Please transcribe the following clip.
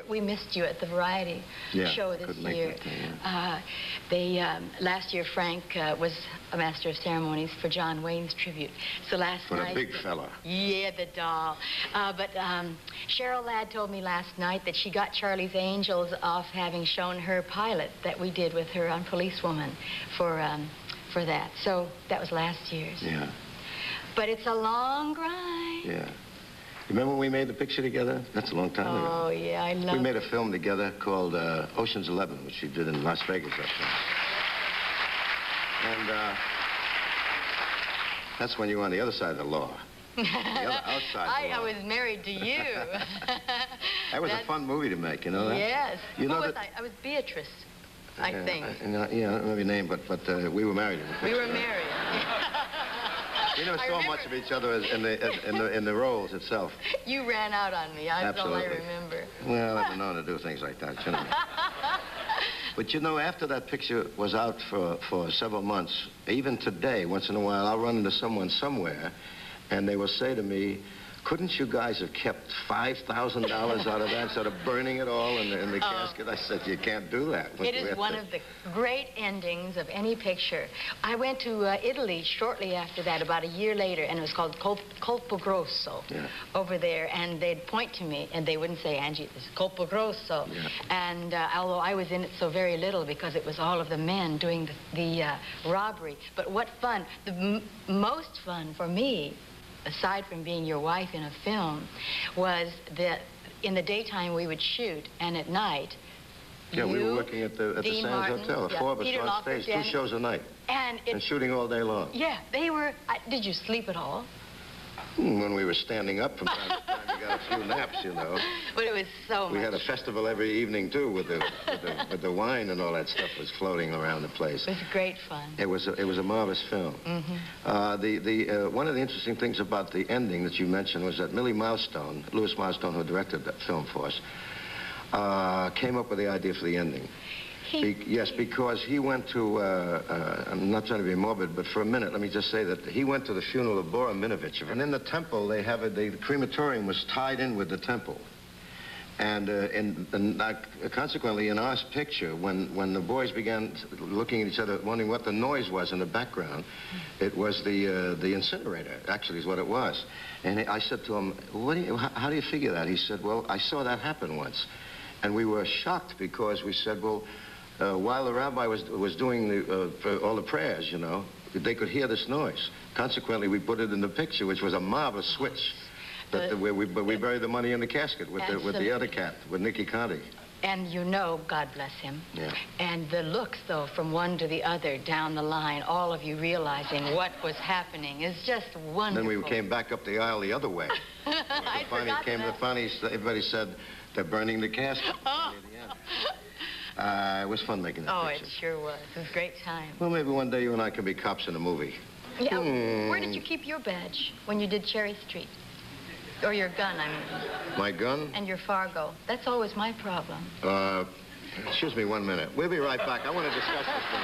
we missed you at the variety show this year. Last year, Frank was a master of ceremonies for John Wayne's tribute. So last night... For the big fella. Yeah, the doll. But Cheryl Ladd told me last night that she got Charlie's Angels off having shown her pilot that we did with her on Policewoman for that. So that was last year's. Yeah. But it's a long grind. Yeah. Remember when we made the picture together? That's a long time ago. Oh, yeah, I love it. We made a film together called Ocean's 11, which we did in Las Vegas that time. And that's when you were on the other side of the law. The other outside the law. I was married to you. That was a fun movie to make, you know that? Yes. You know Who was I? I was Beatrice, I think. Yeah, I don't know your name, but we were married. We were married. We never saw much of each other in the roles itself. You ran out on me. That's all I remember. Well, I've been known to do things like that, you know. But you know, after that picture was out for several months, even today, once in a while, I'll run into someone somewhere, and they will say to me, couldn't you guys have kept $5,000 out of that instead of burning it all in the casket? I said, you can't do that. It is one of the great endings of any picture. I went to Italy shortly after that, about a year later, and it was called Colpo Grosso over there, and they'd point to me, and they wouldn't say, Angie, this is Colpo Grosso. Yeah. And although I was in it so very little because it was all of the men doing the robbery, but what fun. The most fun for me, aside from being your wife in a film, was that in the daytime we would shoot, and at night, we were working at the Sands Hotel. The four of us were on stage, 2 shows a night, and shooting all day long. Yeah, they were. Did you sleep at all? When we were standing up from time to time, we got a few naps, you know. But it was so much. We had a festival every evening too, with the wine and all that stuff was floating around the place. It was great fun. It was a marvelous film. Mm-hmm. One of the interesting things about the ending that you mentioned was that Louis Milestone, who directed that film for us, came up with the idea for the ending. Yes, because he went to, I'm not trying to be morbid, but for a minute, let me just say that he went to the funeral of Bora Minovich. And in the temple, they have the crematorium was tied in with the temple. And consequently, in our picture, when the boys began looking at each other, wondering what the noise was in the background, it was the incinerator, actually, is what it was. And I said to him, how do you figure that? He said, well, I saw that happen once. And we were shocked because we said, well, while the rabbi was doing all the prayers, you know, they could hear this noise. Consequently, we put it in the picture, which was a marvelous switch. But we buried the money in the casket with the other cat, with Nicky Conti. And you know, God bless him. Yeah. And the looks, though, from one to the other down the line, all of you realizing what was happening is just wonderful. Then we came back up the aisle the other way. Everybody said, they're burning the casket. It was fun making that picture. Oh, it sure was. It was a great time. Well, maybe one day you and I can be cops in a movie. Yeah. Where did you keep your badge when you did Cherry Street? Or your gun, I mean. My gun? And your Fargo. That's always my problem. Excuse me 1 minute. We'll be right back. I want to discuss this thing.